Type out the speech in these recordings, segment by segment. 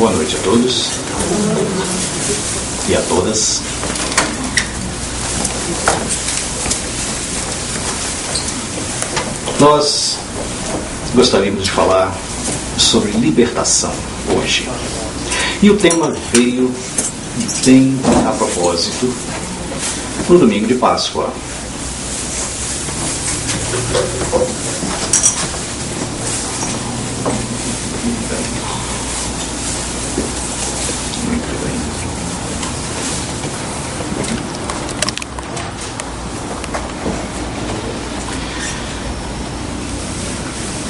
Boa noite a todos e a todas. Nós gostaríamos de falar sobre libertação hoje. E o tema veio bem a propósito no domingo de Páscoa.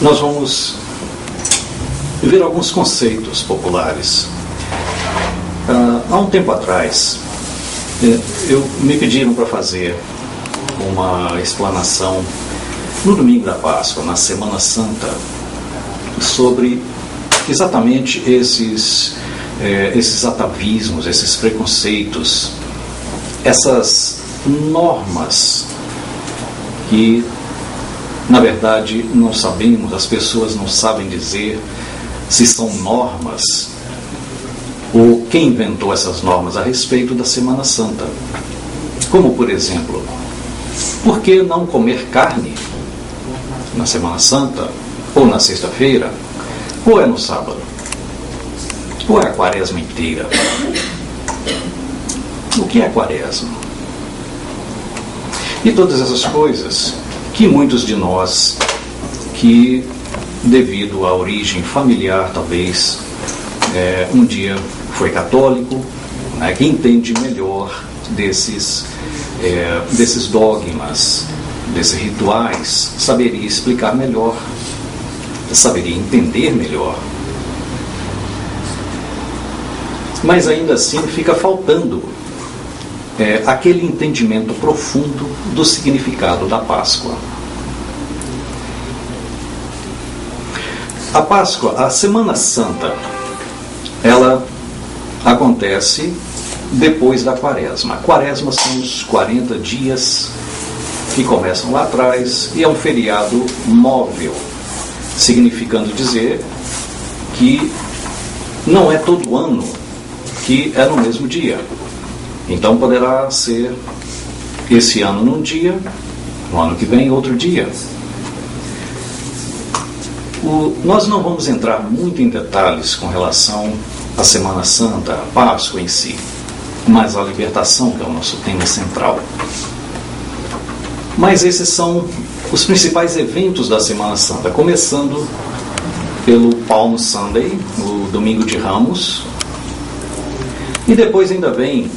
Nós vamos ver alguns conceitos populares. Há um tempo atrás, me pediram para fazer uma explanação no domingo da Páscoa, na Semana Santa, sobre exatamente esses atavismos, esses preconceitos, essas normas que, na verdade, não sabemos, as pessoas não sabem dizer se são normas ou quem inventou essas normas a respeito da Semana Santa. Como, por exemplo, por que não comer carne na Semana Santa, ou na sexta-feira, ou é no sábado, ou é a quaresma inteira? O que é a quaresma? E todas essas coisas que muitos de nós, que devido à origem familiar talvez, um dia foi católico, né, que entende melhor desses dogmas, desses rituais, saberia explicar melhor, saberia entender melhor. Mas ainda assim fica faltando aquele entendimento profundo do significado da Páscoa. A Páscoa, a Semana Santa, ela acontece depois da Quaresma. A Quaresma são os 40 dias que começam lá atrás e é um feriado móvel, significando dizer que não é todo ano que é no mesmo dia. Então poderá ser esse ano num dia, no ano que vem outro dia. Nós não vamos entrar muito em detalhes com relação à Semana Santa, à Páscoa em si, mas a libertação, que é o nosso tema central. Mas esses são os principais eventos da Semana Santa, começando pelo Palm Sunday, o Domingo de Ramos, e depois ainda vem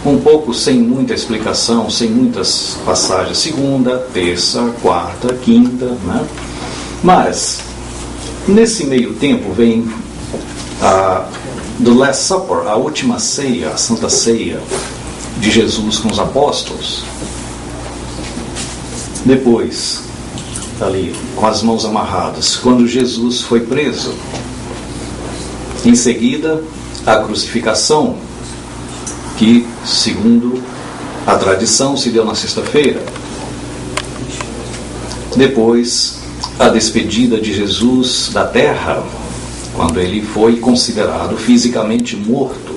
um pouco sem muita explicação, sem muitas passagens, segunda, terça, quarta, quinta, né? Mas nesse meio tempo vem The Last Supper, a última ceia, a Santa Ceia de Jesus com os apóstolos. Depois, ali, com as mãos amarradas, quando Jesus foi preso. Em seguida, a crucificação, que, segundo a tradição, se deu na sexta-feira. Depois, a despedida de Jesus da terra, quando ele foi considerado fisicamente morto.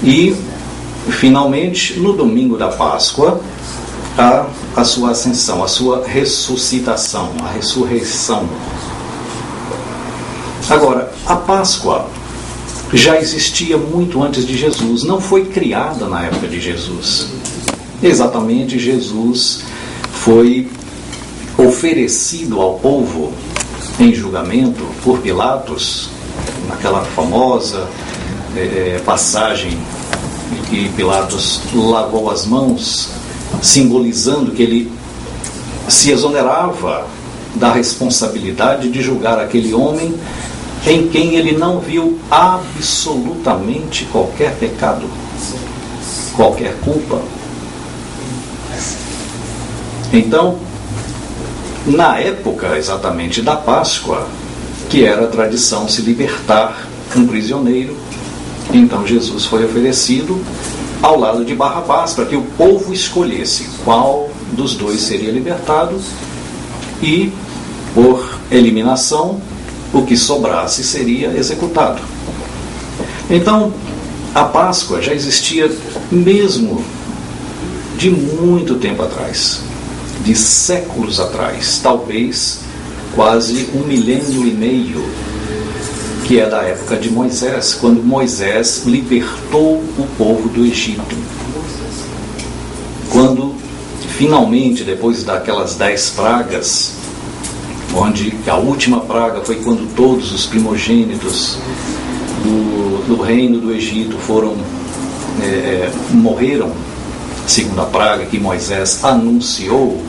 E, finalmente, no domingo da Páscoa, a sua ascensão, a sua ressuscitação, a ressurreição. Agora, a Páscoa já existia muito antes de Jesus, não foi criada na época de Jesus. Exatamente, Jesus foi oferecido ao povo em julgamento por Pilatos, naquela famosa passagem em que Pilatos lavou as mãos, simbolizando que ele se exonerava da responsabilidade de julgar aquele homem em quem ele não viu absolutamente qualquer pecado, qualquer culpa. Então, na época exatamente da Páscoa, que era a tradição se libertar um prisioneiro, então Jesus foi oferecido ao lado de Barrabás, para que o povo escolhesse qual dos dois seria libertado, e, por eliminação, o que sobrasse seria executado. Então, a Páscoa já existia mesmo de muito tempo atrás, de séculos atrás, talvez quase 1,5 milênio, que é da época de Moisés, quando Moisés libertou o povo do Egito. Quando, finalmente, depois daquelas 10 pragas, onde a última praga foi quando todos os primogênitos do reino do Egito morreram, segundo a praga que Moisés anunciou,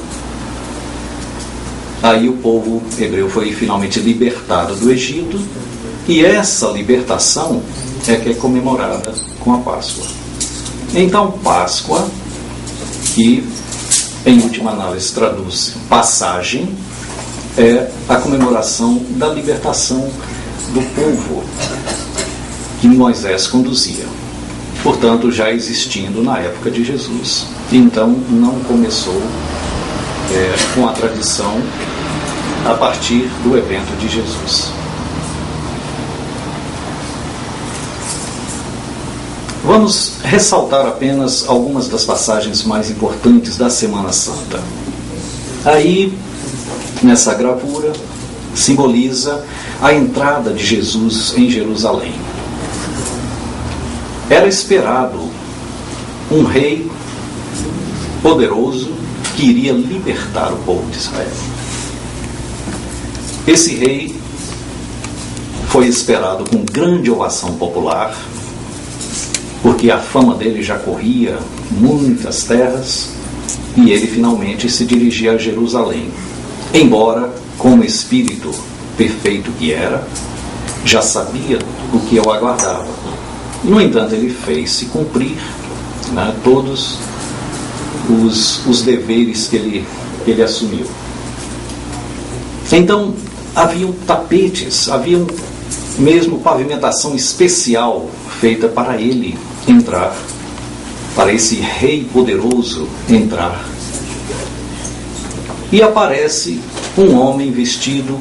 aí o povo hebreu foi finalmente libertado do Egito, e essa libertação é que é comemorada com a Páscoa. Então, Páscoa, que em última análise traduz passagem, é a comemoração da libertação do povo que Moisés conduzia. Portanto, já existindo na época de Jesus. Então, não começou com a tradição a partir do evento de Jesus. Vamos ressaltar apenas algumas das passagens mais importantes da Semana Santa. Aí, nessa gravura, simboliza a entrada de Jesus em Jerusalém. Era esperado um rei poderoso que iria libertar o povo de Israel. Esse rei foi esperado com grande ovação popular, porque a fama dele já corria muitas terras, e ele finalmente se dirigia a Jerusalém. Embora, como espírito perfeito que era, já sabia o que eu aguardava. No entanto, ele fez-se cumprir, todos os deveres que ele assumiu. Então, haviam tapetes, haviam mesmo pavimentação especial feita para ele entrar, para esse rei poderoso entrar. E aparece um homem vestido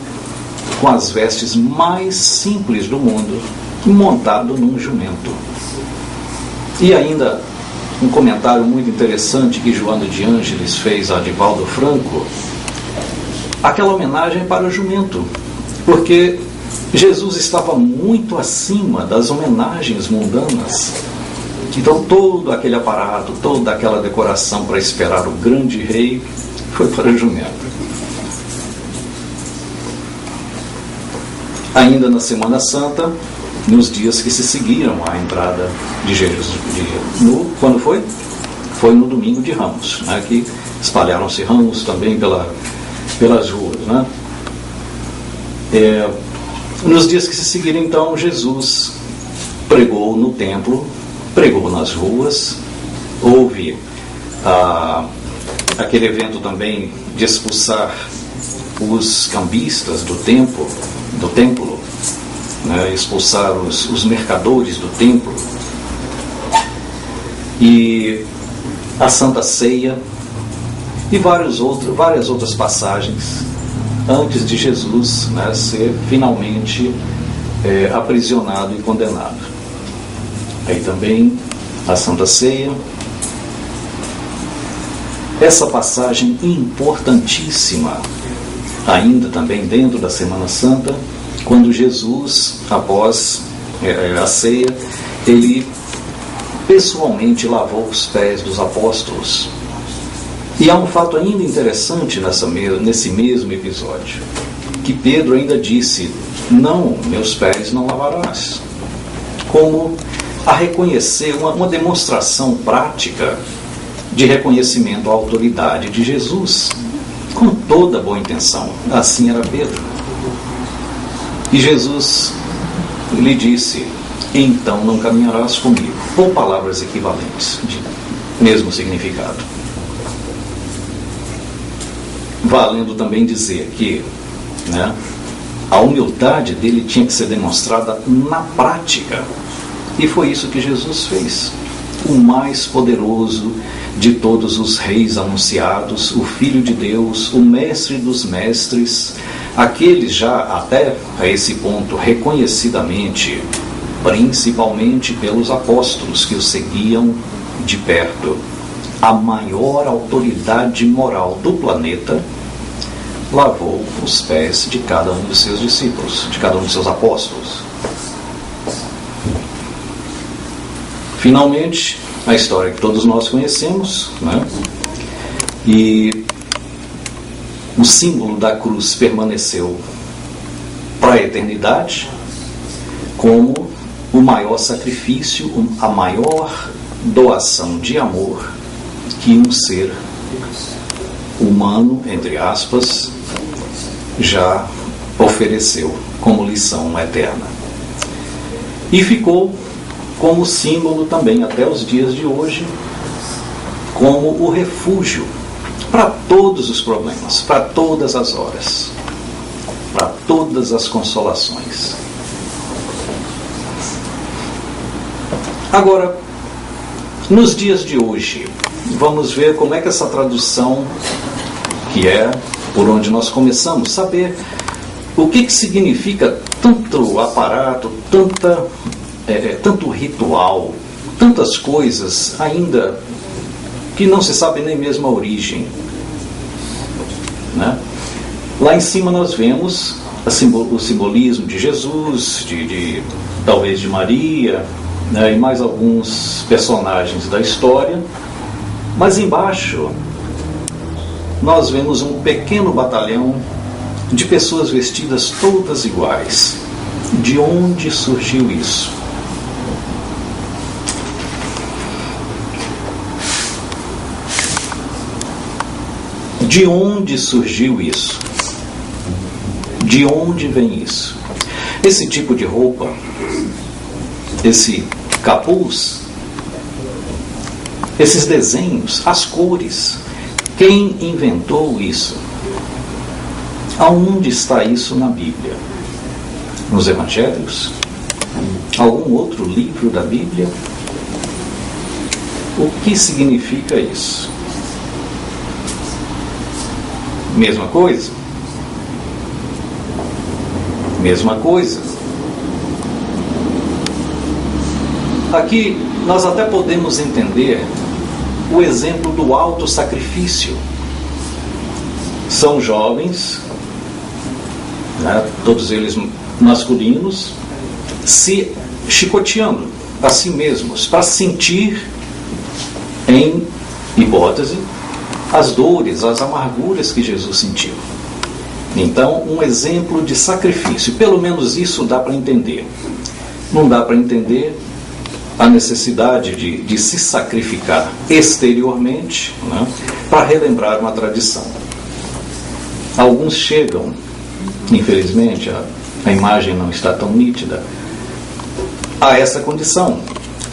com as vestes mais simples do mundo, montado num jumento. E ainda um comentário muito interessante que Joana de Ângeles fez a Divaldo Franco, aquela homenagem para o jumento, porque Jesus estava muito acima das homenagens mundanas. Então todo aquele aparato, toda aquela decoração para esperar o grande rei foi para o jumento. Ainda na Semana Santa, nos dias que se seguiram à entrada de Jesus, quando foi? Foi no domingo de Ramos, que espalharam-se ramos também pelas ruas. Nos dias que se seguiram, então, Jesus pregou no templo, pregou nas ruas, houve aquele evento também de expulsar os cambistas do templo, expulsar os mercadores do templo, e a Santa Ceia e várias outras passagens antes de Jesus ser finalmente aprisionado e condenado. Aí também a Santa Ceia, essa passagem importantíssima, ainda também dentro da Semana Santa, quando Jesus, após a ceia, ele pessoalmente lavou os pés dos apóstolos. E há um fato ainda interessante nesse mesmo episódio, que Pedro ainda disse: não, meus pés não lavarás. Como a reconhecer uma demonstração prática de reconhecimento à autoridade de Jesus, com toda boa intenção. Assim era Pedro. E Jesus lhe disse: então não caminharás comigo, ou palavras equivalentes, de mesmo significado. Valendo também dizer que a humildade dele tinha que ser demonstrada na prática. E foi isso que Jesus fez. O mais poderoso de todos os reis anunciados, o Filho de Deus, o Mestre dos Mestres, aqueles já até a esse ponto reconhecidamente, principalmente pelos apóstolos que o seguiam de perto, a maior autoridade moral do planeta, lavou os pés de cada um dos seus discípulos, de cada um dos seus apóstolos. Finalmente, a história que todos nós conhecemos, né? E o símbolo da cruz permaneceu para a eternidade como o maior sacrifício, a maior doação de amor que um ser humano, entre aspas, já ofereceu como lição eterna. E ficou como símbolo também até os dias de hoje, como o refúgio para todos os problemas, para todas as horas, para todas as consolações. Agora, nos dias de hoje, vamos ver como é que essa tradução, que é por onde nós começamos, saber o que significa tanto aparato, tanto ritual, tantas coisas ainda que não se sabe nem mesmo a origem, né? Lá em cima nós vemos o simbolismo de Jesus, talvez de Maria, né, e mais alguns personagens da história, mas embaixo nós vemos um pequeno batalhão de pessoas vestidas todas iguais. De onde surgiu isso? De onde surgiu isso? De onde vem isso? Esse tipo de roupa, esse capuz, esses desenhos, as cores, quem inventou isso? Aonde está isso na Bíblia? Nos Evangelhos? Algum outro livro da Bíblia? O que significa isso? Mesma coisa? Mesma coisa. Aqui nós até podemos entender o exemplo do autossacrifício. São jovens, né, todos eles masculinos, se chicoteando a si mesmos para sentir, em hipótese, as dores, as amarguras que Jesus sentiu. Então, um exemplo de sacrifício. Pelo menos isso dá para entender. Não dá para entender a necessidade de se sacrificar exteriormente, né, para relembrar uma tradição. Alguns chegam, infelizmente, a imagem não está tão nítida, a essa condição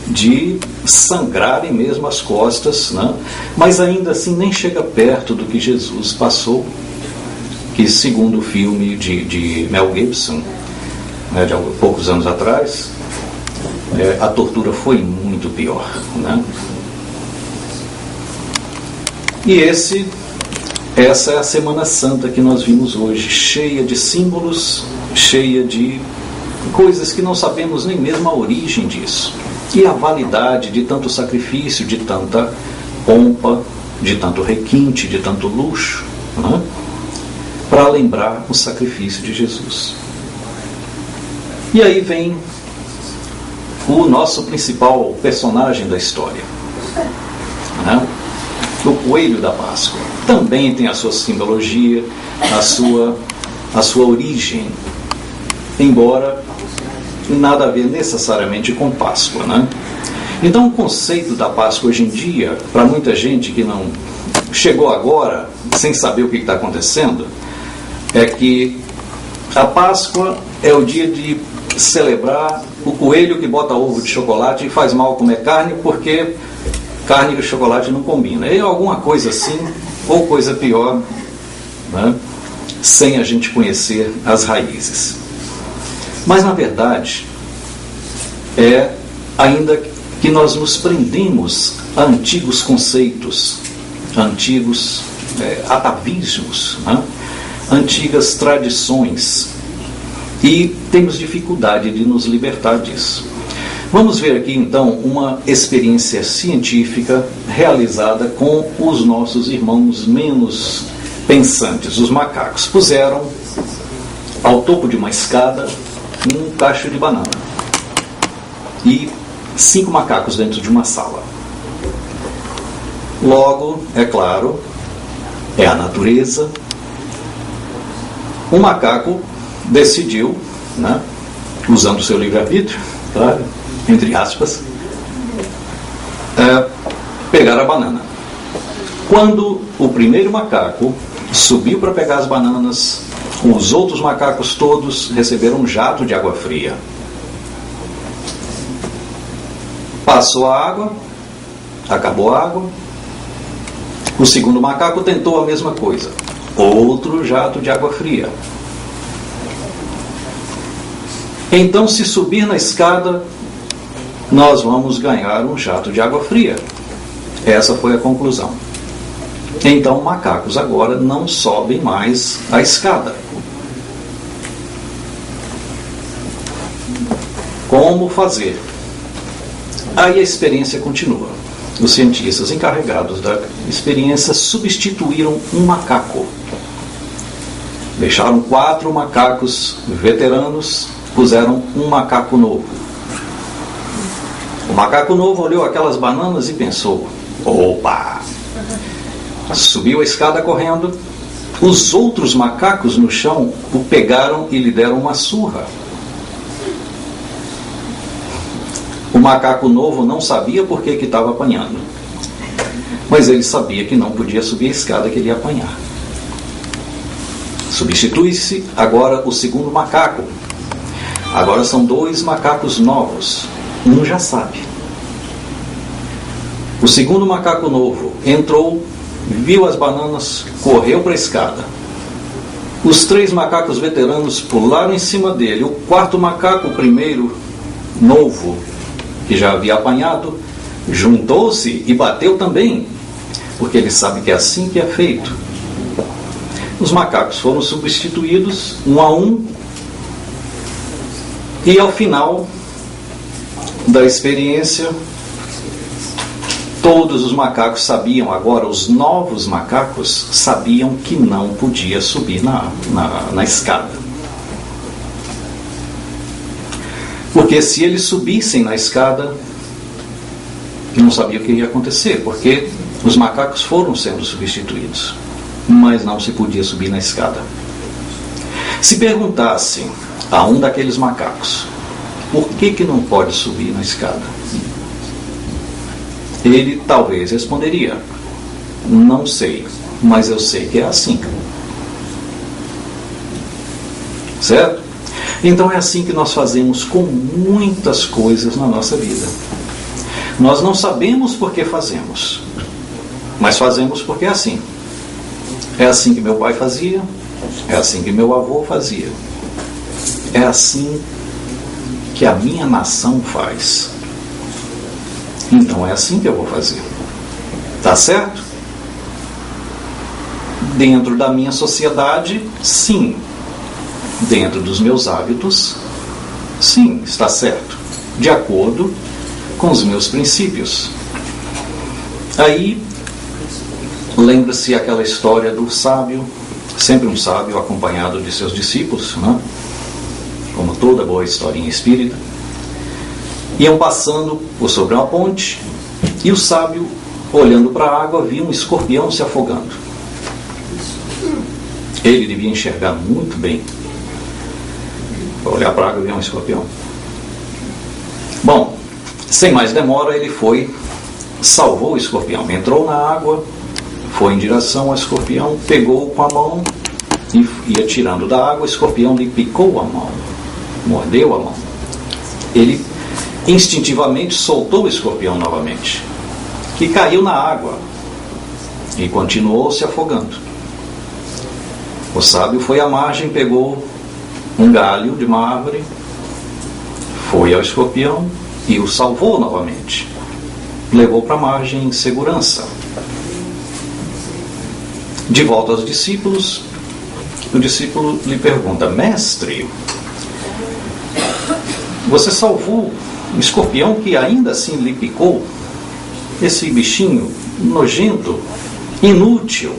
de sangrarem mesmo as costas, né, mas ainda assim nem chega perto do que Jesus passou, que segundo o filme de Mel Gibson, né, de poucos anos atrás, a tortura foi muito pior, né? E essa é a Semana Santa que nós vimos hoje, cheia de símbolos, cheia de coisas que não sabemos nem mesmo a origem disso. E a validade de tanto sacrifício, de tanta pompa, de tanto requinte, de tanto luxo, né? Para lembrar o sacrifício de Jesus. E aí vem o nosso principal personagem da história, né? O coelho da Páscoa. Também tem a sua simbologia, a sua origem, embora nada a ver necessariamente com Páscoa, né? Então o conceito da Páscoa hoje em dia, para muita gente que não chegou agora sem saber o que está acontecendo, é que a Páscoa é o dia de celebrar o coelho que bota ovo de chocolate e faz mal comer carne, porque carne e chocolate não combinam. É alguma coisa assim, ou coisa pior, né? Sem a gente conhecer as raízes. Mas na verdade é ainda que nós nos prendemos a antigos conceitos, a antigos atavismos, né? antigas tradições e temos dificuldade de nos libertar disso. Vamos ver aqui então uma experiência científica realizada com os nossos irmãos menos pensantes, os macacos. Puseram ao topo de uma escada um cacho de banana e 5 macacos dentro de uma sala. Logo, é claro, é a natureza. Um macaco decidiu, né, usando o seu livre-arbítrio, claro, entre aspas, pegar a banana. Quando o primeiro macaco subiu para pegar as bananas, os outros macacos todos receberam um jato de água fria. Passou a água, acabou a água. O segundo macaco tentou a mesma coisa. Outro jato de água fria. Então, se subir na escada, nós vamos ganhar um jato de água fria. Essa foi a conclusão. Então, macacos agora não sobem mais a escada. Como fazer? Aí a experiência continua. Os cientistas encarregados da experiência substituíram um macaco. Deixaram 4 macacos veteranos, puseram um macaco novo. O macaco novo olhou aquelas bananas e pensou: opa! Subiu a escada correndo. Os outros macacos no chão o pegaram e lhe deram uma surra. O macaco novo não sabia por que estava apanhando, mas ele sabia que não podia subir a escada que ele ia apanhar. Substitui-se agora o segundo macaco. Agora são 2 macacos novos. Um já sabe. O segundo macaco novo entrou, viu as bananas, correu para a escada. Os 3 macacos veteranos pularam em cima dele. O quarto macaco, o primeiro novo, que já havia apanhado, juntou-se e bateu também, porque ele sabe que é assim que é feito. Os macacos foram substituídos, um a um, e ao final da experiência, todos os macacos sabiam, agora os novos macacos sabiam que não podia subir na escada. Porque se eles subissem na escada, não sabia o que ia acontecer, porque os macacos foram sendo substituídos, mas não se podia subir na escada. Se perguntassem a um daqueles macacos, por que não pode subir na escada? Ele talvez responderia: não sei, mas eu sei que é assim. Certo? Então é assim que nós fazemos com muitas coisas na nossa vida. Nós não sabemos por que fazemos, mas fazemos porque é assim. É assim que meu pai fazia, é assim que meu avô fazia, é assim que a minha nação faz. Então é assim que eu vou fazer. Tá certo? Dentro da minha sociedade, sim. Dentro dos meus hábitos, sim, está certo. De acordo com os meus princípios. Aí, lembra-se aquela história do sábio, sempre um sábio acompanhado de seus discípulos, né? Como toda boa historinha espírita. Iam passando por sobre uma ponte e o sábio, olhando para a água, viu um escorpião se afogando. Ele devia enxergar muito bem. Para olhar para a água e ver um escorpião. Bom, sem mais demora, ele foi, salvou o escorpião. Entrou na água, foi em direção ao escorpião, pegou com a mão e ia tirando da água. O escorpião lhe picou a mão, mordeu a mão. Ele instintivamente soltou o escorpião novamente, que caiu na água e continuou se afogando. O sábio foi à margem, pegou um galho de uma árvore, foi ao escorpião e o salvou novamente. Levou para a margem em segurança. De volta aos discípulos, o discípulo lhe pergunta: mestre, você salvou um escorpião que ainda assim lhe picou? Esse bichinho nojento, inútil.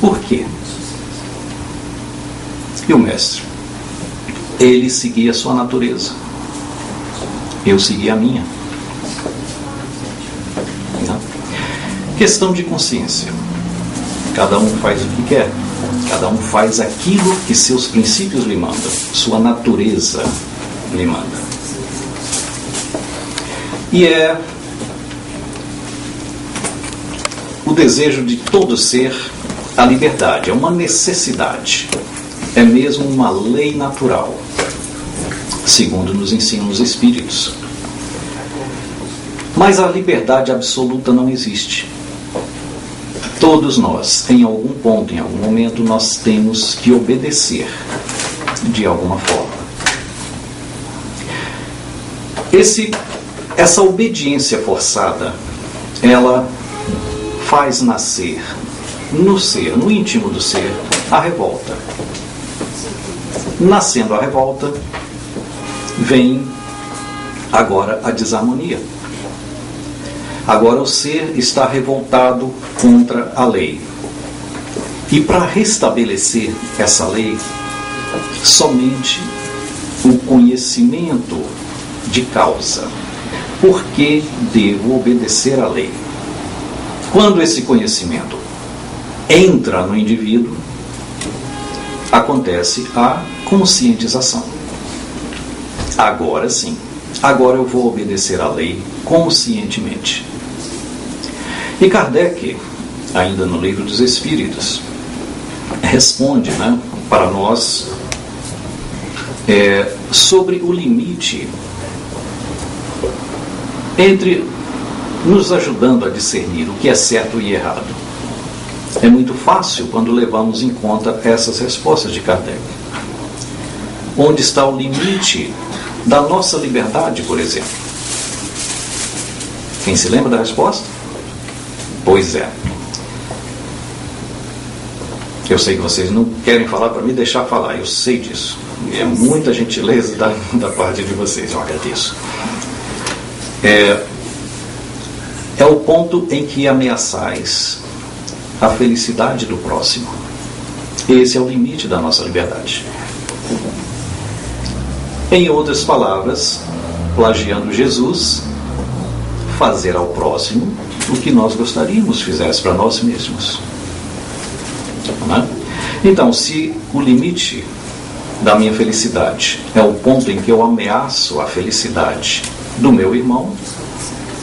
Por quê? E o mestre? Ele seguia a sua natureza. Eu segui a minha. Não? Questão de consciência. Cada um faz o que quer. Cada um faz aquilo que seus princípios lhe mandam. Sua natureza lhe manda. E é o desejo de todo ser a liberdade. É uma necessidade. É mesmo uma lei natural, segundo nos ensinam os Espíritos. Mas a liberdade absoluta não existe. Todos nós, em algum ponto, em algum momento, nós temos que obedecer de alguma forma. Essa obediência forçada, ela faz nascer no ser, no íntimo do ser, a revolta. Nascendo a revolta, vem agora a desarmonia. Agora o ser está revoltado contra a lei. E para restabelecer essa lei, somente o conhecimento de causa. Por que devo obedecer à lei? Quando esse conhecimento entra no indivíduo, acontece a conscientização. Agora sim, agora eu vou obedecer à lei conscientemente. E Kardec, ainda no Livro dos Espíritos, responde, para nós sobre o limite entre nos ajudando a discernir o que é certo e errado. É muito fácil quando levamos em conta essas respostas de Kardec. Onde está o limite da nossa liberdade, por exemplo? Quem se lembra da resposta? Pois é. Eu sei que vocês não querem falar para me deixar falar, eu sei disso. É muita gentileza da parte de vocês, eu agradeço. É o ponto em que ameaçais a felicidade do próximo. Esse é o limite da nossa liberdade. Em outras palavras, plagiando Jesus, fazer ao próximo o que nós gostaríamos fizesse para nós mesmos. Então, se o limite da minha felicidade é o ponto em que eu ameaço a felicidade do meu irmão,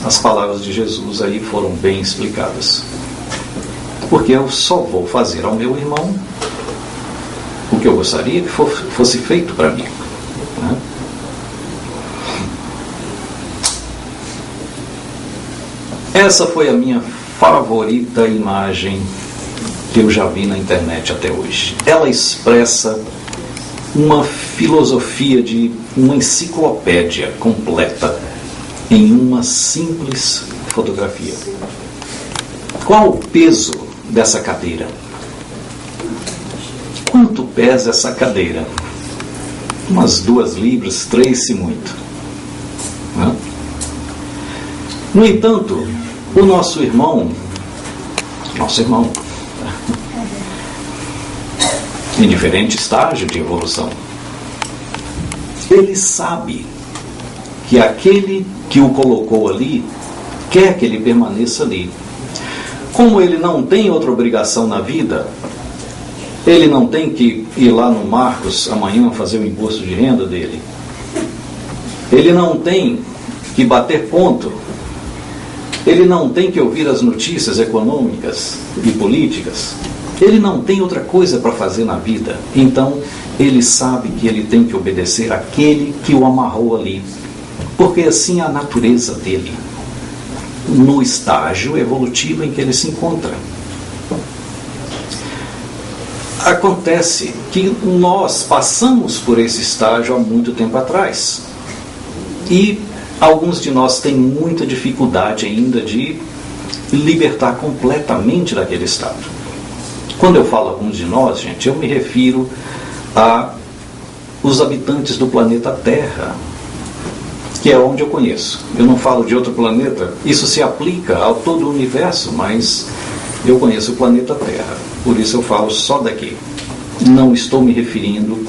as palavras de Jesus aí foram bem explicadas. Porque eu só vou fazer ao meu irmão o que eu gostaria que fosse feito para mim. Essa foi a minha favorita imagem que eu já vi na internet até hoje. Ela expressa uma filosofia de uma enciclopédia completa em uma simples fotografia. Qual o peso dessa cadeira? Quanto pesa essa cadeira? Umas 2 libras, 3 se muito. No entanto, o nosso irmão, em diferente estágio de evolução, ele sabe que aquele que o colocou ali quer que ele permaneça ali. Como ele não tem outra obrigação na vida, ele não tem que ir lá no Marcos amanhã fazer o imposto de renda dele. Ele não tem que bater ponto. Ele não tem que ouvir as notícias econômicas e políticas. Ele não tem outra coisa para fazer na vida. Então, ele sabe que ele tem que obedecer àquele que o amarrou ali. Porque assim é a natureza dele, no estágio evolutivo em que ele se encontra. Acontece que nós passamos por esse estágio há muito tempo atrás. E alguns de nós têm muita dificuldade ainda de libertar completamente daquele estado. Quando eu falo alguns de nós, gente, eu me refiro a os habitantes do planeta Terra, que é onde eu conheço. Eu não falo de outro planeta, isso se aplica a todo o universo, mas eu conheço o planeta Terra, por isso eu falo só daqui. Não estou me referindo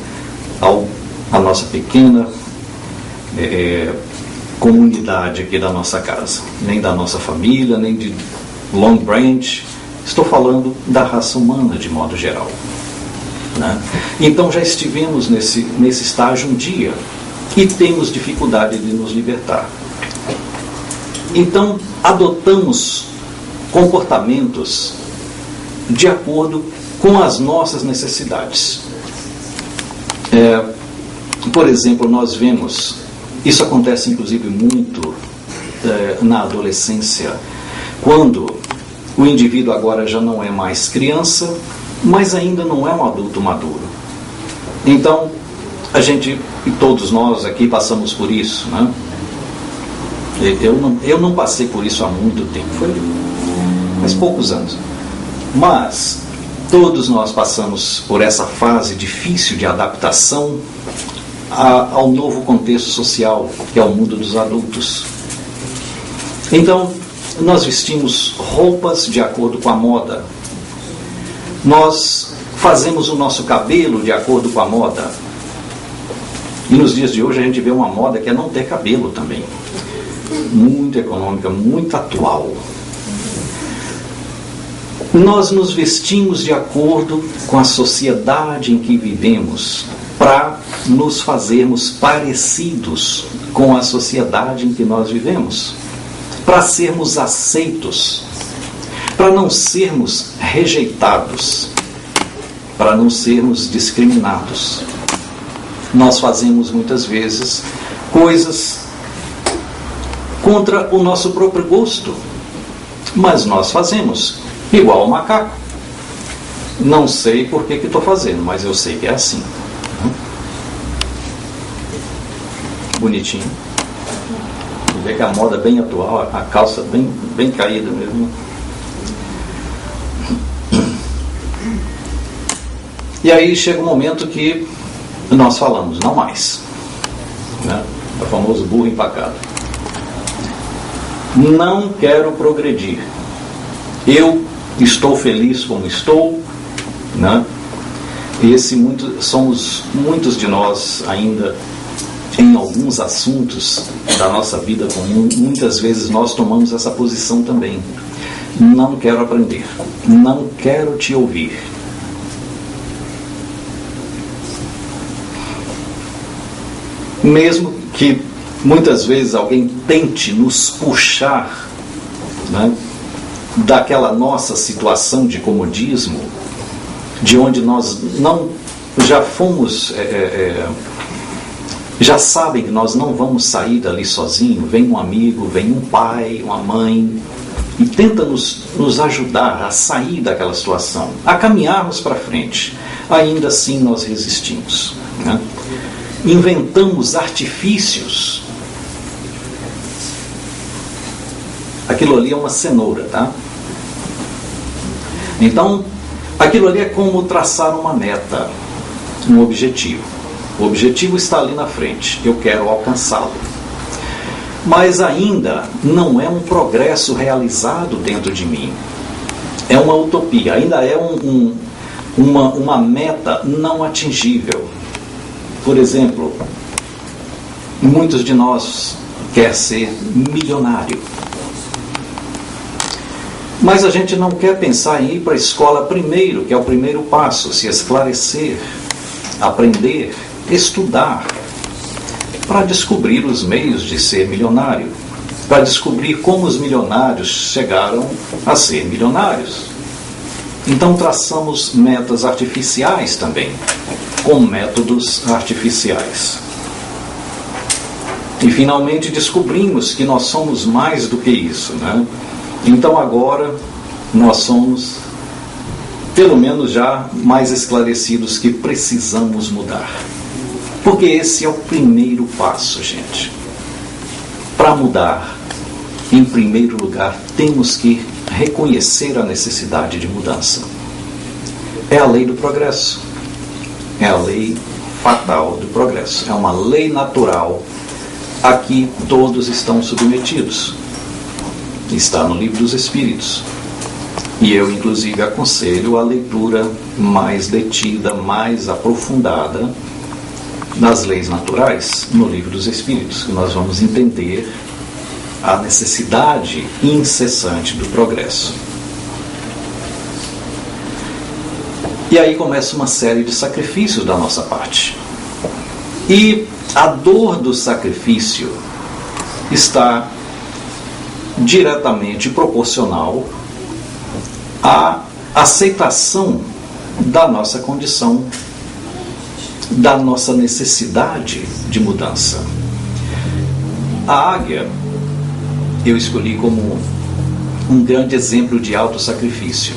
à nossa pequena comunidade aqui da nossa casa, nem da nossa família, nem de Long Branch. Estou falando da raça humana de modo geral, né? Então já estivemos nesse estágio um dia e temos dificuldade de nos libertar. Então adotamos comportamentos de acordo com as nossas necessidades. Por exemplo, nós vemos, isso acontece inclusive muito na adolescência, quando o indivíduo agora já não é mais criança, mas ainda não é um adulto maduro. Então, a gente, e todos nós aqui passamos por isso, né? Eu não passei por isso há muito tempo, foi faz poucos anos. Mas todos nós passamos por essa fase difícil de adaptação ao novo contexto social, que é o mundo dos adultos. Então, nós vestimos roupas de acordo com a moda. Nós fazemos o nosso cabelo de acordo com a moda. E nos dias de hoje a gente vê uma moda que é não ter cabelo também. Muito econômica, muito atual. Nós nos vestimos de acordo com a sociedade em que vivemos, para nos fazermos parecidos com a sociedade em que nós vivemos, para sermos aceitos, para não sermos rejeitados, para não sermos discriminados. Nós fazemos muitas vezes coisas contra o nosso próprio gosto, mas nós fazemos igual ao macaco. Não sei por que estou fazendo, mas eu sei que é assim. Bonitinho. Você vê que a moda é bem atual, a calça bem caída mesmo. E aí chega um momento que nós falamos, não mais, né? O famoso burro empacado. Não quero progredir. Eu estou feliz como estou, né? Somos muitos de nós ainda em alguns assuntos da nossa vida comum. Muitas vezes nós tomamos essa posição também. Não quero aprender, não quero te ouvir. Mesmo que muitas vezes alguém tente nos puxar, né, daquela nossa situação de comodismo, de onde nós não já fomos, já sabem que nós não vamos sair dali sozinho. Vem um amigo, vem um pai, uma mãe, e tenta nos ajudar a sair daquela situação, a caminharmos para frente. Ainda assim nós resistimos, né? Inventamos artifícios. Aquilo ali é uma cenoura, tá? Então, aquilo ali é como traçar uma meta, um objetivo. O objetivo está ali na frente, eu quero alcançá-lo. Mas ainda não é um progresso realizado dentro de mim. É uma utopia, ainda é uma meta não atingível. Por exemplo, muitos de nós querem ser milionário. Mas a gente não quer pensar em ir para a escola primeiro, que é o primeiro passo, se esclarecer, aprender, estudar, para descobrir os meios de ser milionário, para descobrir como os milionários chegaram a ser milionários. Então traçamos metas artificiais também, com métodos artificiais. E finalmente descobrimos que nós somos mais do que isso, né? Então agora nós somos, pelo menos já mais esclarecidos que precisamos mudar. Porque esse é o primeiro passo, gente. Para mudar, em primeiro lugar, temos que reconhecer a necessidade de mudança. é a lei do progresso. É a lei fatal do progresso. É uma lei natural a que todos estão submetidos. Está no Livro dos Espíritos. E eu, inclusive, aconselho a leitura mais detida, mais aprofundada das leis naturais no Livro dos Espíritos, que nós vamos entender a necessidade incessante do progresso. E aí começa uma série de sacrifícios da nossa parte. E a dor do sacrifício está diretamente proporcional à aceitação da nossa condição, da nossa necessidade de mudança. A águia eu escolhi como um grande exemplo de autossacrifício.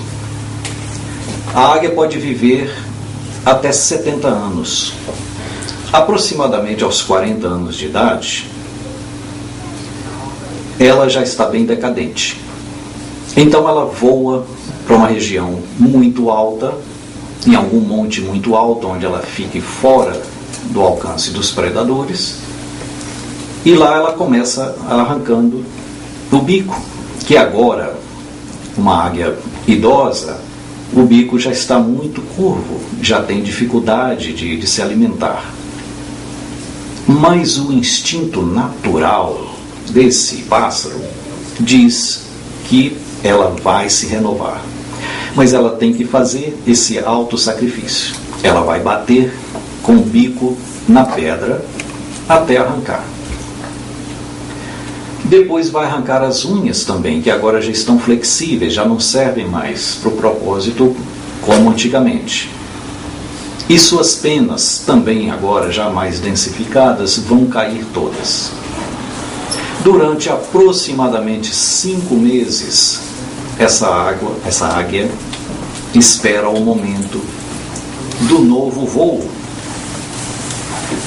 A águia pode viver até 70 anos. Aproximadamente aos 40 anos de idade, ela já está bem decadente. Então ela voa para uma região muito alta, em algum monte muito alto, onde ela fique fora do alcance dos predadores, e lá ela começa arrancando o bico, que agora, uma águia idosa, o bico já está muito curvo, já tem dificuldade de se alimentar. Mas o instinto natural desse pássaro diz que ela vai se renovar. Mas ela tem que fazer esse autossacrifício. Ela vai bater com o bico na pedra até arrancar. Depois vai arrancar as unhas também, que agora já estão flexíveis, já não servem mais para o propósito como antigamente. E suas penas, também agora já mais densificadas, vão cair todas. Durante aproximadamente 5 meses, essa águia espera o momento do novo voo,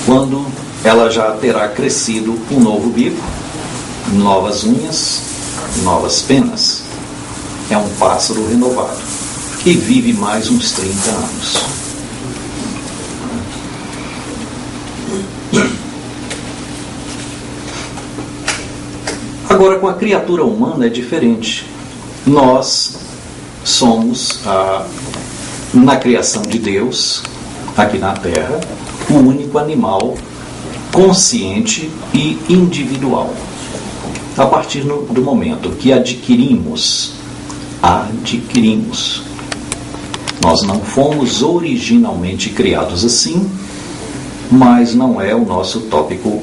quando ela já terá crescido um novo bico, novas unhas, novas penas. É um pássaro renovado e vive mais uns 30 anos. Agora, com a criatura humana é diferente. Nós somos, na criação de Deus, aqui na Terra, o único animal consciente e individual. A partir do momento que adquirimos, nós não fomos originalmente criados assim, mas não é o nosso tópico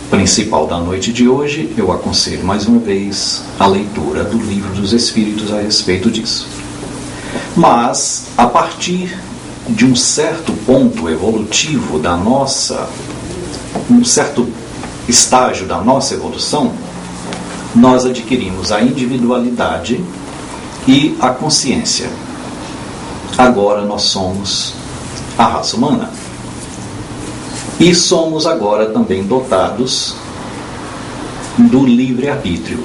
principal da noite de hoje. Eu aconselho mais uma vez a leitura do Livro dos Espíritos a respeito disso. Mas, a partir de um certo ponto evolutivo da nossa, um certo estágio da nossa evolução, nós adquirimos a individualidade e a consciência. Agora nós somos a raça humana. E somos agora também dotados do livre-arbítrio,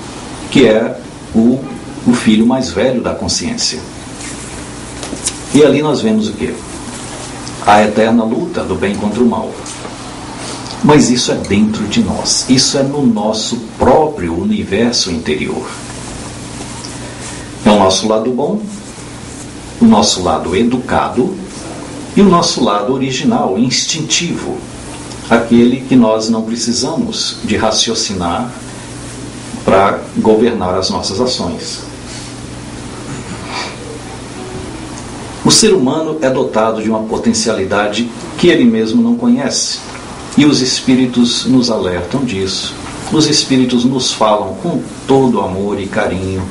que é o filho mais velho da consciência. E ali nós vemos o quê? A eterna luta do bem contra o mal. Mas isso é dentro de nós, isso é no nosso próprio universo interior. É o nosso lado bom, o nosso lado educado e o nosso lado original, instintivo, aquele que nós não precisamos de raciocinar para governar as nossas ações. O ser humano é dotado de uma potencialidade que ele mesmo não conhece. E os espíritos nos alertam disso. Os espíritos nos falam com todo amor e carinho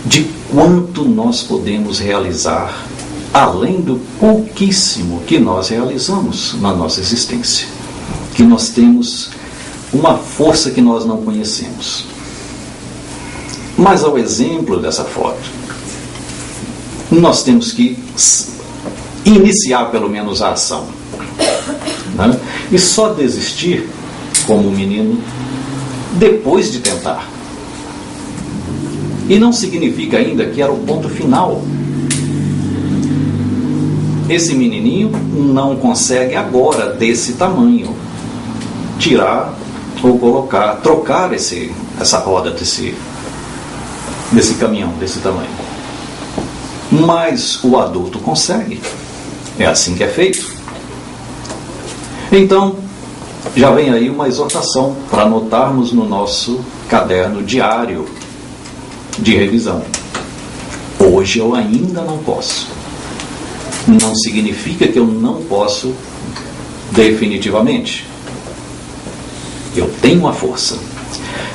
de quanto nós podemos realizar, além do pouquíssimo que nós realizamos na nossa existência. Que nós temos uma força que nós não conhecemos. Mas ao exemplo dessa foto, nós temos que iniciar pelo menos a ação. Né? E só desistir, como um menino, depois de tentar. E não significa ainda que era o ponto final. esse menininho não consegue agora, desse tamanho, tirar ou colocar, trocar essa roda desse caminhão desse tamanho. Mas o adulto consegue. É assim que é feito. Então, já vem aí uma exortação para anotarmos no nosso caderno diário de revisão. Hoje eu ainda não posso. Não significa que eu não posso definitivamente. Eu tenho a força,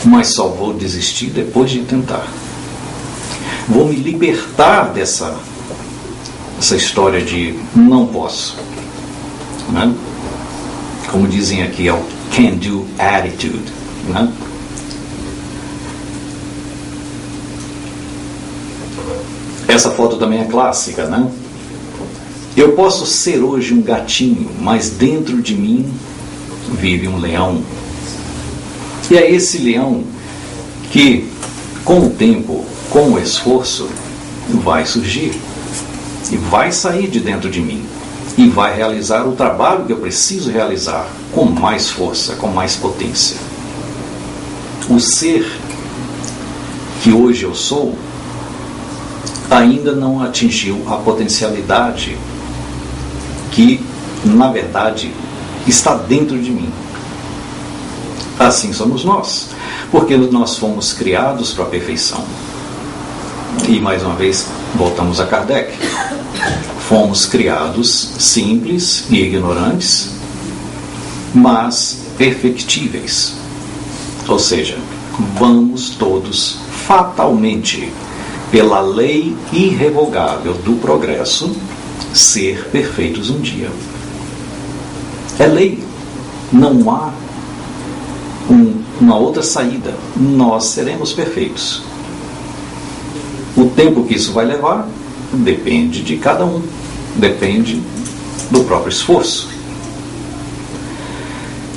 mas só vou desistir depois de tentar. Vou me libertar dessa história de não posso, né? Como dizem aqui, é o can do attitude, né? Essa foto também é clássica, né? Eu posso ser hoje um gatinho, mas dentro de mim vive um leão. E é esse leão que, com o tempo, com o esforço, vai surgir e vai sair de dentro de mim e vai realizar o trabalho que eu preciso realizar com mais força, com mais potência. O ser que hoje eu sou ainda não atingiu a potencialidade que, na verdade, está dentro de mim. Assim somos nós, porque nós fomos criados para a perfeição. E, mais uma vez, voltamos a Kardec. Fomos criados simples e ignorantes, mas perfectíveis. Ou seja, vamos todos fatalmente, pela lei irrevogável do progresso, ser perfeitos um dia. É lei. Não há uma outra saída. Nós seremos perfeitos. O tempo que isso vai levar depende de cada um. Depende do próprio esforço.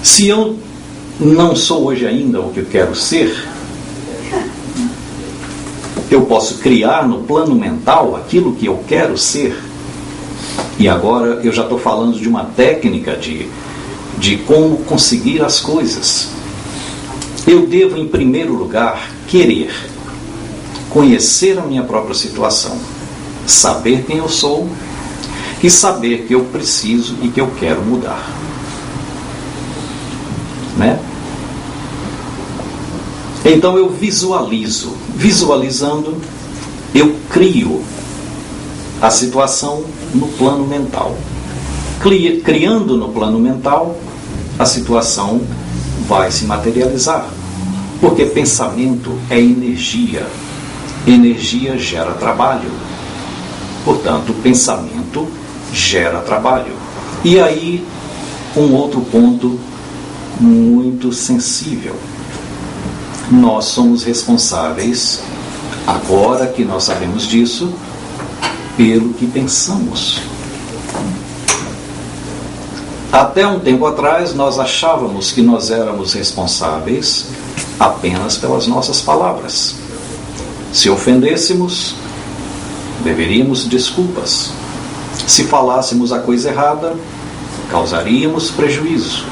Se eu não sou hoje ainda o que eu quero ser, eu posso criar no plano mental aquilo que eu quero ser. E agora eu já estou falando de uma técnica de como conseguir as coisas. Eu devo, em primeiro lugar, querer conhecer a minha própria situação, saber quem eu sou e saber que eu preciso e que eu quero mudar. Né? Então eu visualizo. Visualizando, eu crio a situação no plano mental. Criando no plano mental, a situação vai se materializar. Porque pensamento é energia. Energia gera trabalho. Portanto, pensamento gera trabalho. E aí, um outro ponto muito sensível. Nós somos responsáveis, agora que nós sabemos disso, pelo que pensamos. Até um tempo atrás, nós achávamos que nós éramos responsáveis apenas pelas nossas palavras. Se ofendêssemos, deveríamos desculpas. Se falássemos a coisa errada, causaríamos prejuízo.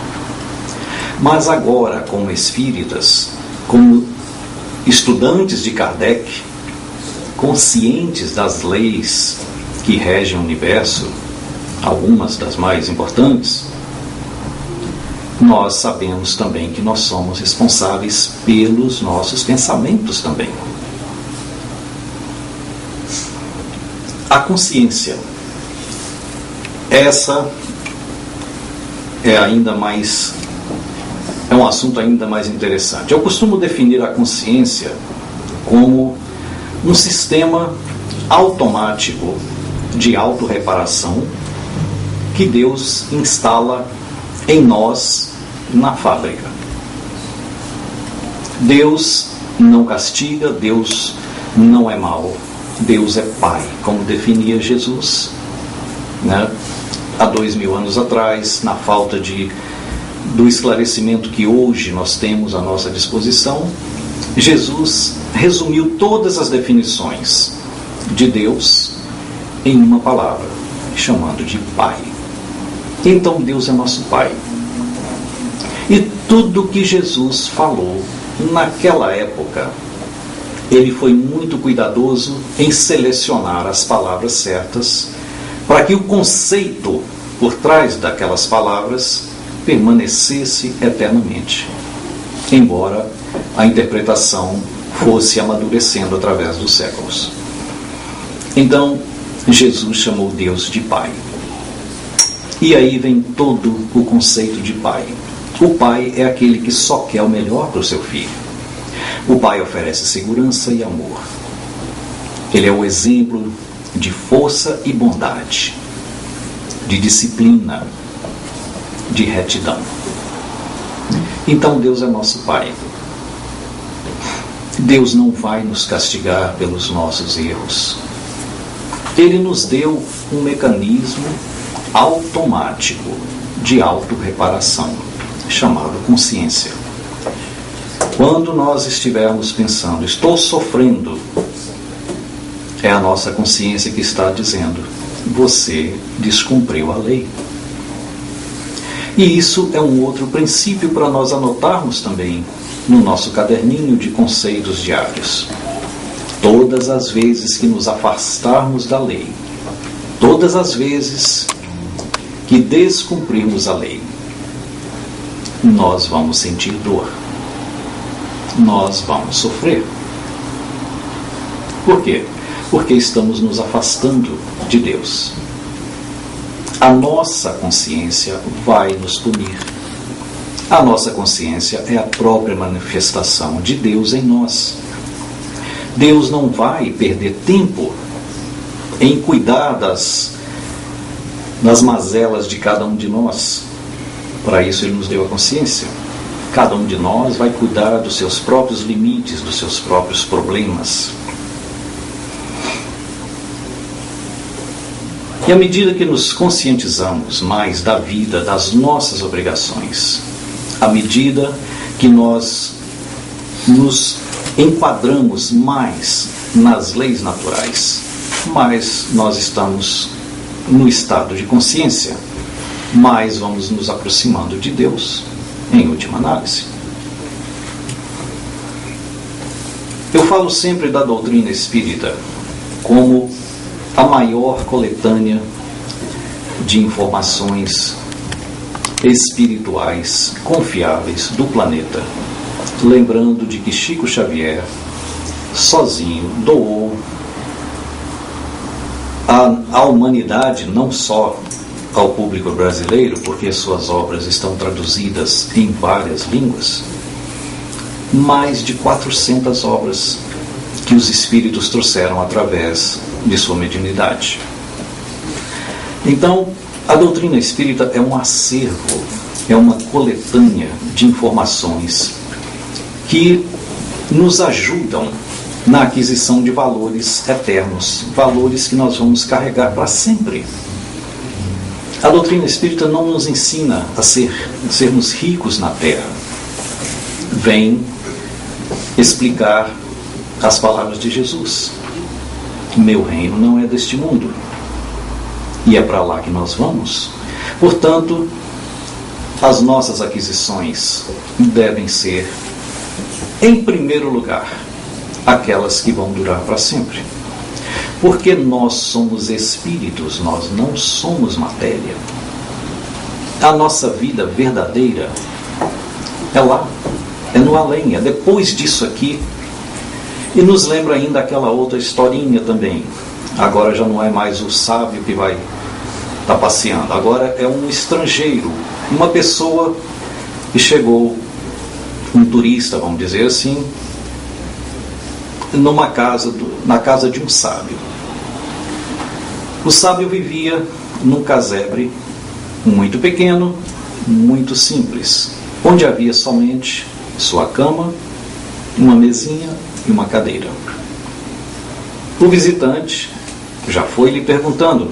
Mas agora, como espíritas, como estudantes de Kardec, conscientes das leis que regem o universo, algumas das mais importantes, nós sabemos também que nós somos responsáveis pelos nossos pensamentos também. A consciência, essa é um assunto ainda mais interessante. Eu costumo definir a consciência como um sistema automático de autorreparação que Deus instala em nós na fábrica. Deus não castiga, Deus não é mau, Deus é Pai, como definia Jesus, né? Há 2000 anos atrás, na falta do esclarecimento que hoje nós temos à nossa disposição, Jesus resumiu todas as definições de Deus em uma palavra: chamando de Pai. Então Deus é nosso Pai. E tudo que Jesus falou naquela época, ele foi muito cuidadoso em selecionar as palavras certas para que o conceito por trás daquelas palavras permanecesse eternamente, embora a interpretação fosse amadurecendo através dos séculos. Então, Jesus chamou Deus de Pai. E aí vem todo o conceito de Pai. O pai é aquele que só quer o melhor para o seu filho. O pai oferece segurança e amor. Ele é o exemplo de força e bondade, de disciplina, de retidão. Então Deus é nosso Pai. Deus não vai nos castigar pelos nossos erros. Ele nos deu um mecanismo automático de autorreparação, chamado consciência. Quando nós estivermos pensando, estou sofrendo, é a nossa consciência que está dizendo, você descumpriu a lei. E isso é um outro princípio para nós anotarmos também no nosso caderninho de conceitos diários. Todas as vezes que nos afastarmos da lei, todas as vezes que descumprirmos a lei, nós vamos sentir dor. Nós vamos sofrer. Por quê? Porque estamos nos afastando de Deus. A nossa consciência vai nos punir. A nossa consciência é a própria manifestação de Deus em nós. Deus não vai perder tempo em cuidar das mazelas de cada um de nós. Para isso Ele nos deu a consciência. Cada um de nós vai cuidar dos seus próprios limites, dos seus próprios problemas. E à medida que nos conscientizamos mais da vida, das nossas obrigações, à medida que nós nos enquadramos mais nas leis naturais, mais nós estamos no estado de consciência, mais vamos nos aproximando de Deus, em última análise. Eu falo sempre da doutrina espírita como a maior coletânea de informações espirituais confiáveis do planeta. Lembrando de que Chico Xavier, sozinho, doou à humanidade, não só ao público brasileiro, porque suas obras estão traduzidas em várias línguas, mais de 400 obras que os espíritos trouxeram através de sua mediunidade. Então, a doutrina espírita é um acervo, é uma coletânea de informações que nos ajudam na aquisição de valores eternos, valores que nós vamos carregar para sempre. A doutrina espírita não nos ensina a sermos ricos na terra. Vem explicar as palavras de Jesus. Meu reino não é deste mundo. E é para lá que nós vamos. Portanto, as nossas aquisições devem ser, em primeiro lugar, aquelas que vão durar para sempre. Porque nós somos espíritos, nós não somos matéria. A nossa vida verdadeira é lá, é no além, é depois disso aqui. E nos lembra ainda aquela outra historinha também. Agora já não é mais o sábio que vai estar passeando, agora é um estrangeiro, uma pessoa que chegou, um turista, vamos dizer assim, na casa de um sábio. O sábio vivia num casebre muito pequeno, muito simples, onde havia somente sua cama, uma mesinha e uma cadeira. O visitante já foi lhe perguntando: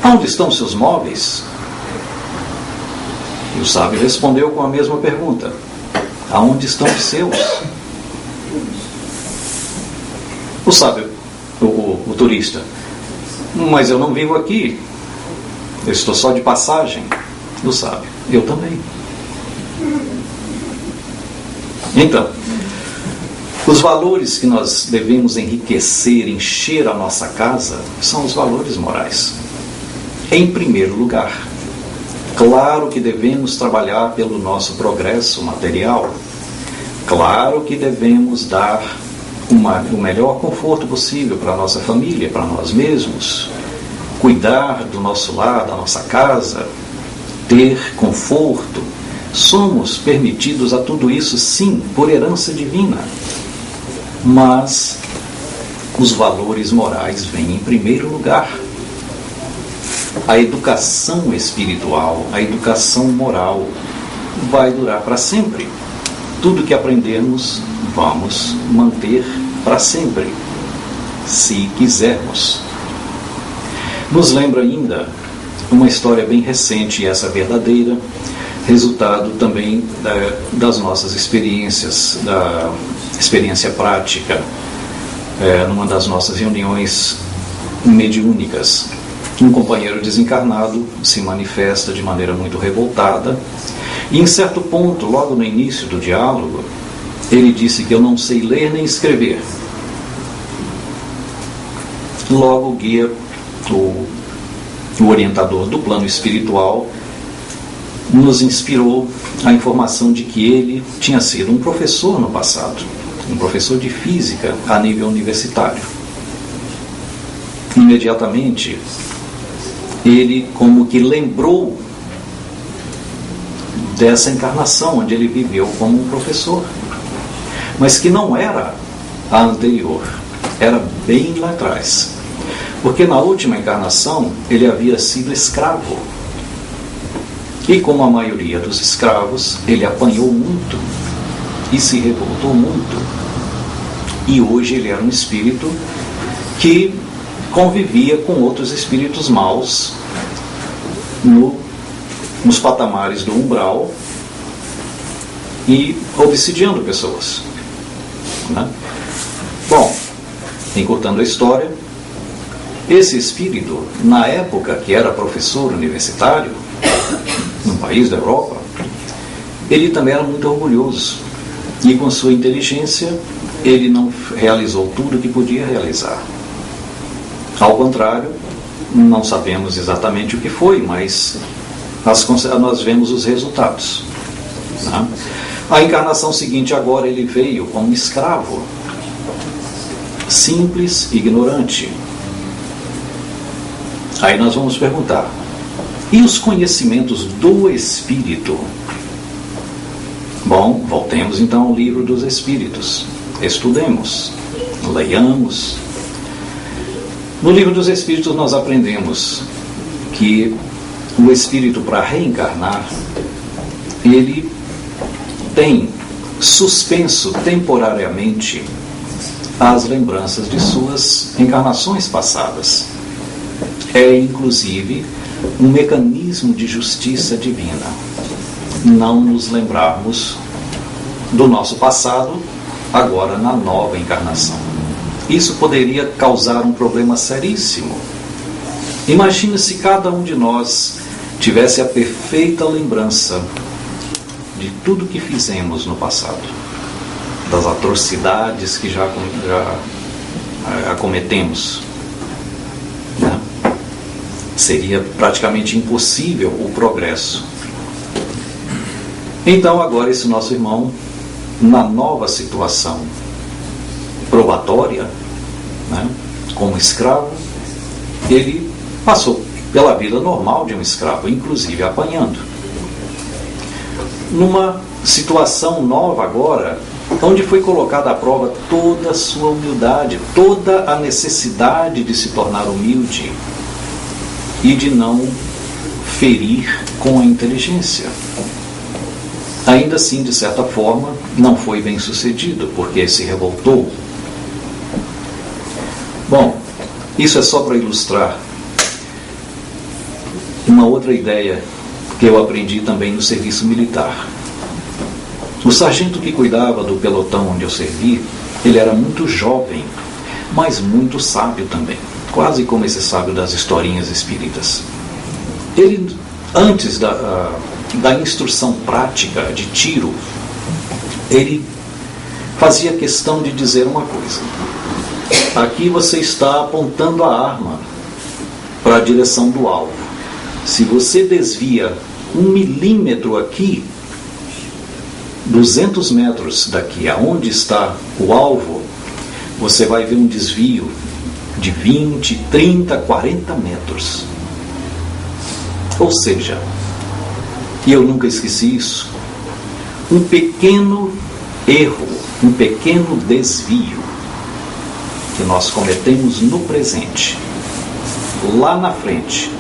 onde estão seus móveis? E o sábio respondeu com a mesma pergunta: aonde estão os seus? O sábio, o turista: Mas eu não vivo aqui, eu estou só de passagem. O sábio: eu também. Então, os valores que nós devemos enriquecer, encher a nossa casa, são os valores morais. Em primeiro lugar, claro que devemos trabalhar pelo nosso progresso material. Claro que devemos dar o melhor conforto possível para a nossa família, para nós mesmos. Cuidar do nosso lar, da nossa casa, ter conforto. Somos permitidos a tudo isso, sim, por herança divina. Mas os valores morais vêm em primeiro lugar. A educação espiritual, a educação moral vai durar para sempre. Tudo que aprendermos, vamos manter para sempre, se quisermos. Nos lembra ainda uma história bem recente, e essa verdadeira, resultado também das nossas experiências, da experiência prática, numa das nossas reuniões mediúnicas. Um companheiro desencarnado se manifesta de maneira muito revoltada, e em certo ponto, logo no início do diálogo, ele disse que eu não sei ler nem escrever. Logo o guia, o orientador do plano espiritual, nos inspirou a informação de que ele tinha sido um professor no passado, um professor de física a nível universitário. Imediatamente, ele como que lembrou dessa encarnação onde ele viveu como um professor, mas que não era a anterior, era bem lá atrás, porque na última encarnação ele havia sido escravo, e como a maioria dos escravos, ele apanhou muito e se revoltou muito, e hoje ele era um espírito que convivia com outros espíritos maus nos patamares do umbral e obsidiando pessoas, né? Bom, encurtando a história, esse espírito, na época que era professor universitário, num país da Europa, ele também era muito orgulhoso, e com sua inteligência ele não realizou tudo o que podia realizar. Ao contrário, não sabemos exatamente o que foi, mas nós vemos os resultados, né? A encarnação seguinte, agora ele veio como escravo, simples, ignorante. Aí nós vamos perguntar: e os conhecimentos do Espírito? Bom, voltemos então ao livro dos Espíritos. Estudemos, leiamos. No livro dos Espíritos nós aprendemos que o Espírito, para reencarnar, ele tem suspenso temporariamente as lembranças de suas encarnações passadas. É, inclusive, um mecanismo de justiça divina. Não nos lembrarmos do nosso passado, agora na nova encarnação. Isso poderia causar um problema seríssimo. Imagine se cada um de nós tivesse a perfeita lembrança de tudo que fizemos no passado, das atrocidades que já acometemos, né? Seria praticamente impossível o progresso. Então agora esse nosso irmão, na nova situação probatória, né, como escravo, ele passou pela vida normal de um escravo, inclusive apanhando. Numa situação nova agora, onde foi colocada à prova toda a sua humildade, toda a necessidade de se tornar humilde e de não ferir com a inteligência. Ainda assim, de certa forma, não foi bem sucedido, porque se revoltou. Bom, isso é só para ilustrar uma outra ideia que eu aprendi também no serviço militar. O sargento que cuidava do pelotão onde eu servi, ele era muito jovem, mas muito sábio também. quase como esse sábio das historinhas espíritas. Ele, antes da instrução prática de tiro, ele fazia questão de dizer uma coisa: aqui você está apontando a arma para a direção do alvo. Se você desvia 1 milímetro aqui, 200 metros daqui aonde está o alvo, você vai ver um desvio de 20, 30, 40 metros. Ou seja, e eu nunca esqueci isso, um pequeno erro, um pequeno desvio que nós cometemos no presente, lá na frente,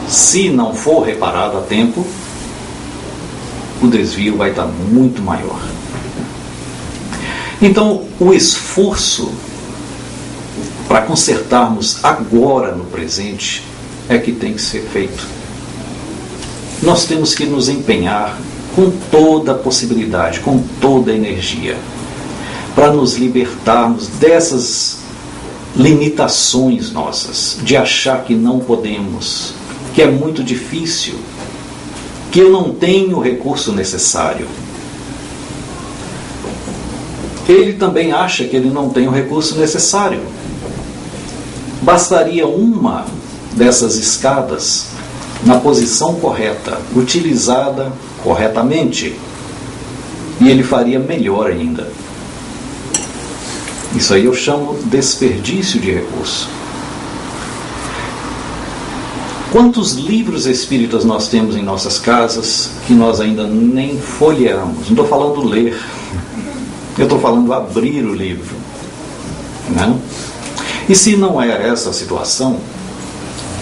se não for reparado a tempo, o desvio vai estar muito maior. Então, o esforço para consertarmos agora no presente é que tem que ser feito. Nós temos que nos empenhar com toda a possibilidade, com toda a energia, para nos libertarmos dessas limitações nossas, de achar que não podemos, que é muito difícil, que eu não tenho o recurso necessário. Ele também acha que ele não tem o recurso necessário. Bastaria uma dessas escadas na posição correta, utilizada corretamente, e ele faria melhor ainda. Isso aí eu chamo desperdício de recurso. Quantos livros espíritas nós temos em nossas casas que nós ainda nem folheamos? Não estou falando ler, eu estou falando abrir o livro, né? E se não é essa a situação,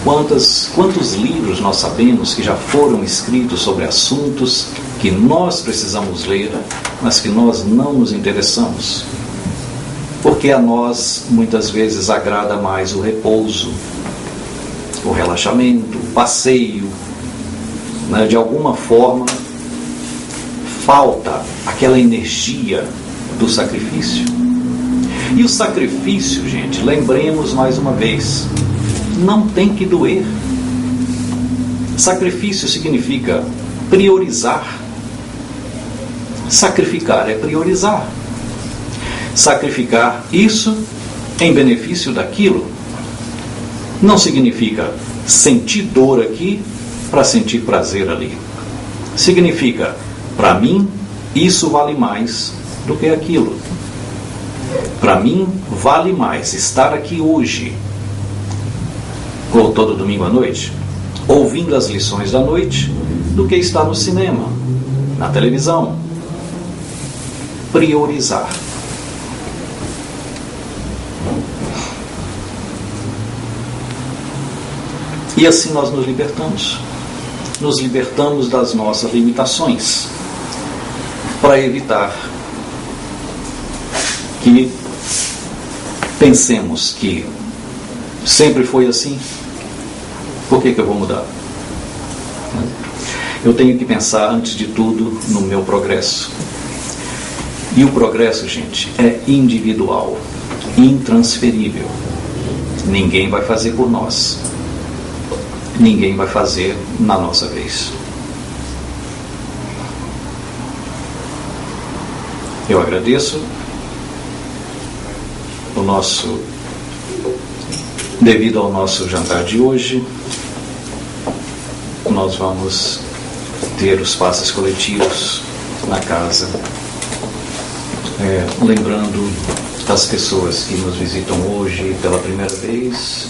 quantos livros nós sabemos que já foram escritos sobre assuntos que nós precisamos ler, mas que nós não nos interessamos? Porque a nós, muitas vezes, agrada mais o repouso, o relaxamento, o passeio, né? De alguma forma, falta aquela energia do sacrifício. E o sacrifício, gente, lembremos mais uma vez, não tem que doer. Sacrifício significa priorizar. Sacrificar é priorizar. Sacrificar isso em benefício daquilo. Não significa sentir dor aqui para sentir prazer ali. Significa, para mim, isso vale mais do que aquilo. Para mim, vale mais estar aqui hoje, ou todo domingo à noite, ouvindo as lições da noite, do que estar no cinema, na televisão. Priorizar. E assim nós nos libertamos. Nos libertamos das nossas limitações, para evitar que pensemos que sempre foi assim. Por que eu vou mudar? Eu tenho que pensar, antes de tudo, no meu progresso. E o progresso, gente, é individual, intransferível. Ninguém vai fazer por nós. Ninguém vai fazer na nossa vez. Eu agradeço devido ao nosso jantar de hoje, nós vamos ter os passes coletivos na casa, lembrando as pessoas que nos visitam hoje pela primeira vez,